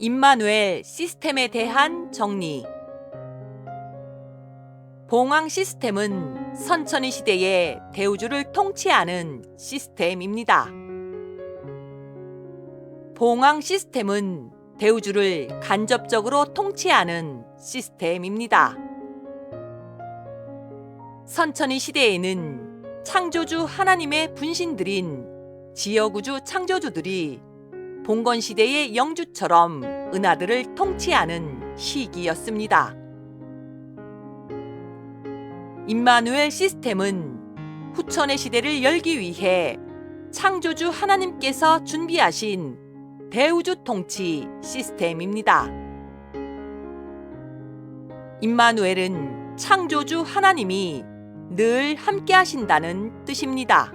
임마누엘 시스템에 대한 정리. 봉황 시스템은 선천히 시대의 대우주를 통치하는 시스템입니다. 봉황 시스템은 대우주를 간접적으로 통치하는 시스템입니다. 선천히 시대에는 창조주 하나님의 분신들인 지여구주 창조주들이 봉건시대의 영주처럼 은하들을 통치하는 시기였습니다. 임마누엘 시스템은 후천의 시대를 열기 위해 창조주 하나님께서 준비하신 대우주 통치 시스템입니다. 임마누엘은 창조주 하나님이 늘 함께 하신다는 뜻입니다.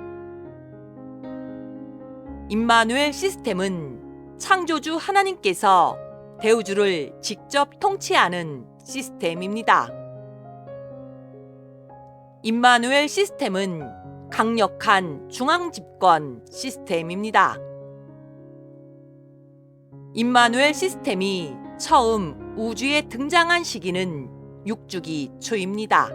임마누엘 시스템은 창조주 하나님께서 대우주를 직접 통치하는 시스템입니다. 임마누엘 시스템은 강력한 중앙집권 시스템입니다. 임마누엘 시스템이 처음 우주에 등장한 시기는 6주기 초입니다.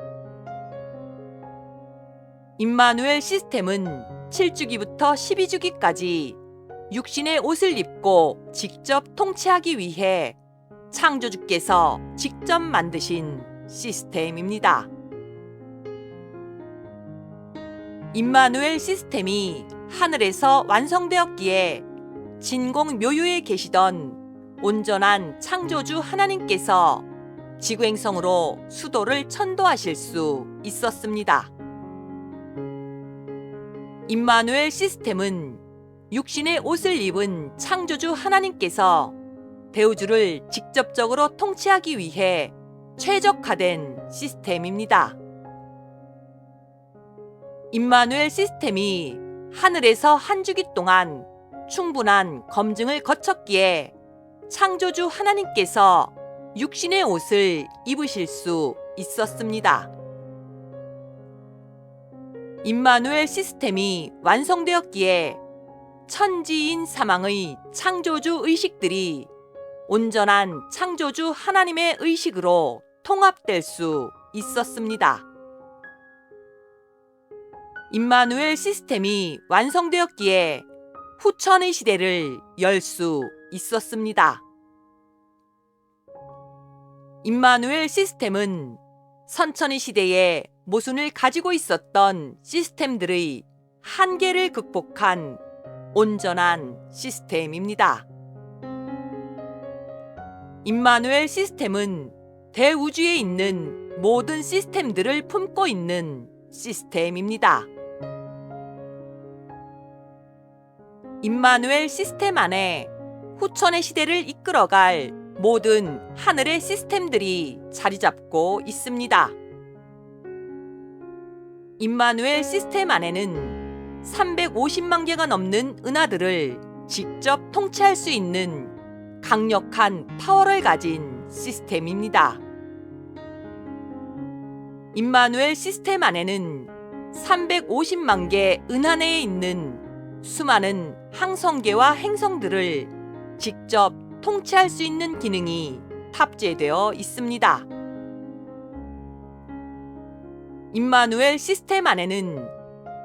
임마누엘 시스템은 7주기부터 12주기까지 육신의 옷을 입고 직접 통치하기 위해 창조주께서 직접 만드신 시스템입니다. 임마누엘 시스템이 하늘에서 완성되었기에 진공 묘유에 계시던 온전한 창조주 하나님께서 지구행성으로 수도를 천도하실 수 있었습니다. 임마누엘 시스템은 육신의 옷을 입은 창조주 하나님께서 대우주를 직접적으로 통치하기 위해 최적화된 시스템입니다. 임마누엘 시스템이 하늘에서 한 주기 동안 충분한 검증을 거쳤기에 창조주 하나님께서 육신의 옷을 입으실 수 있었습니다. 임마누엘 시스템이 완성되었기에 천지인 사망의 창조주 의식들이 온전한 창조주 하나님의 의식으로 통합될 수 있었습니다. 임마누엘 시스템이 완성되었기에 후천의 시대를 열 수 있었습니다. 임마누엘 시스템은 선천의 시대에 모순을 가지고 있었던 시스템들의 한계를 극복한 온전한 시스템입니다. 임마누엘 시스템은 대우주에 있는 모든 시스템들을 품고 있는 시스템입니다. 임마누엘 시스템 안에 후천의 시대를 이끌어갈 모든 하늘의 시스템들이 자리 잡고 있습니다. 임마누엘 시스템 안에는 350만 개가 넘는 은하들을 직접 통치할 수 있는 강력한 파워를 가진 시스템입니다. 임마누엘 시스템 안에는 350만 개 은하 내에 있는 수많은 항성계와 행성들을 직접 통치할 수 있는 기능이 탑재되어 있습니다. 임마누엘 시스템 안에는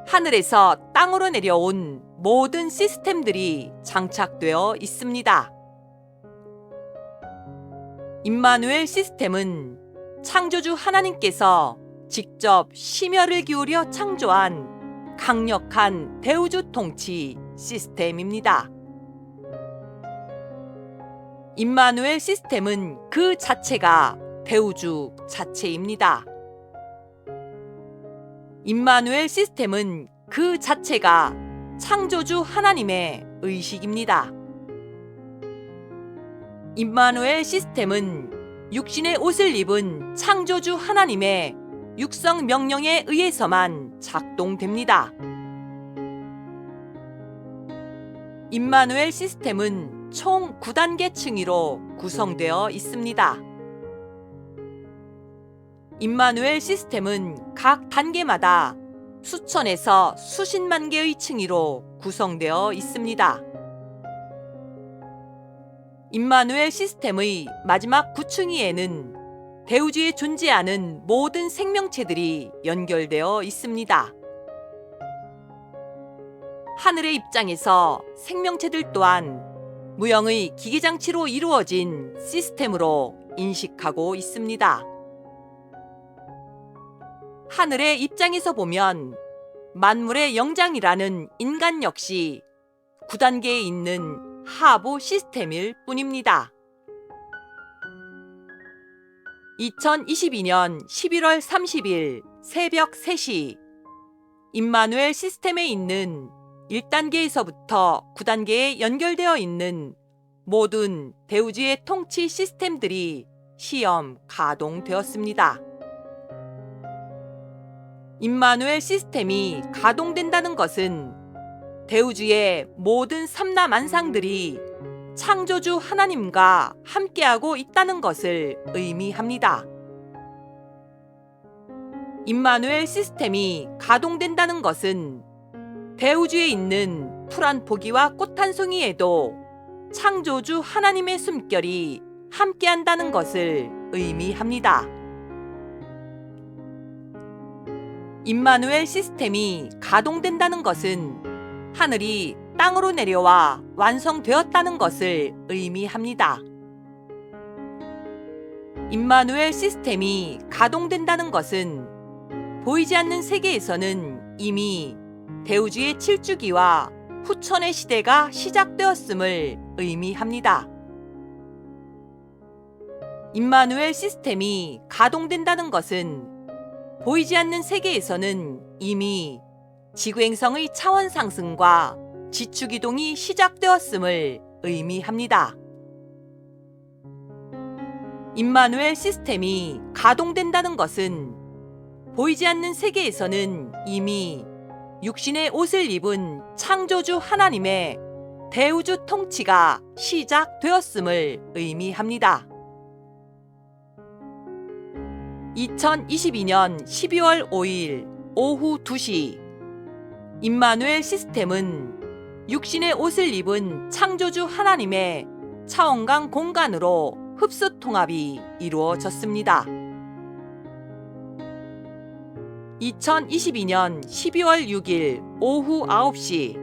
하늘에서 땅으로 내려온 모든 시스템들이 장착되어 있습니다. 임마누엘 시스템은 창조주 하나님께서 직접 심혈을 기울여 창조한 강력한 대우주 통치 시스템입니다. 임마누엘 시스템은 그 자체가 대우주 자체입니다. 임마누엘 시스템은 그 자체가 창조주 하나님의 의식입니다. 임마누엘 시스템은 육신의 옷을 입은 창조주 하나님의 육성 명령에 의해서만 작동됩니다. 임마누엘 시스템은 총 9단계 층위로 구성되어 있습니다. 임마누엘 시스템은 각 단계마다 수천에서 수십만 개의 층위로 구성되어 있습니다. 임마누엘 시스템의 마지막 구층위에는 대우주에 존재하는 모든 생명체들이 연결되어 있습니다. 하늘의 입장에서 생명체들 또한 무형의 기계장치로 이루어진 시스템으로 인식하고 있습니다. 하늘의 입장에서 보면 만물의 영장이라는 인간 역시 9단계에 있는 하부 시스템일 뿐입니다. 2022년 11월 30일 새벽 3시 임마누엘 시스템에 있는 1단계에서부터 9단계에 연결되어 있는 모든 대우주의 통치 시스템들이 시험 가동되었습니다. 임마누엘 시스템이 가동된다는 것은 대우주의 모든 삼라만상들이 창조주 하나님과 함께하고 있다는 것을 의미합니다. 임마누엘 시스템이 가동된다는 것은 대우주에 있는 풀 한 포기와 꽃 한 송이에도 창조주 하나님의 숨결이 함께한다는 것을 의미합니다. 임마누엘 시스템이 가동된다는 것은 하늘이 땅으로 내려와 완성되었다는 것을 의미합니다. 임마누엘 시스템이 가동된다는 것은 보이지 않는 세계에서는 이미 대우주의 7주기와 후천의 시대가 시작되었음을 의미합니다. 임마누엘 시스템이 가동된다는 것은 보이지 않는 세계에서는 이미 지구행성의 차원 상승과 지축이동이 시작되었음을 의미합니다. 임마누엘 시스템이 가동된다는 것은 보이지 않는 세계에서는 이미 육신의 옷을 입은 창조주 하나님의 대우주 통치가 시작되었음을 의미합니다. 2022년 12월 5일 오후 2시 임마누엘 시스템은 육신의 옷을 입은 창조주 하나님의 차원강 공간으로 흡수 통합이 이루어졌습니다. 2022년 12월 6일 오후 9시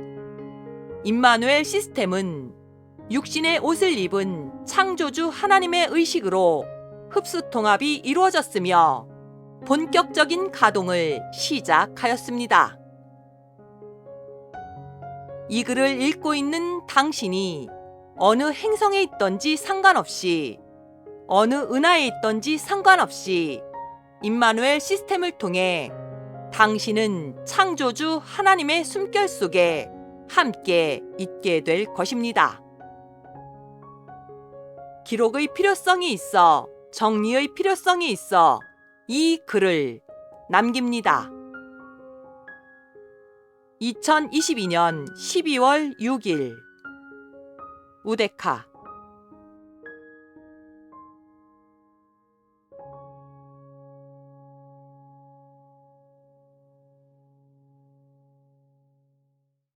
임마누엘 시스템은 육신의 옷을 입은 창조주 하나님의 의식으로 흡수 통합이 이루어졌으며 본격적인 가동을 시작하였습니다. 이 글을 읽고 있는 당신이 어느 행성에 있던지 상관없이 어느 은하에 있던지 상관없이 임마누엘 시스템을 통해 당신은 창조주 하나님의 숨결 속에 함께 있게 될 것입니다. 기록의 필요성이 있어 정리의 필요성이 있어 이 글을 남깁니다. 2022년 12월 6일 우데카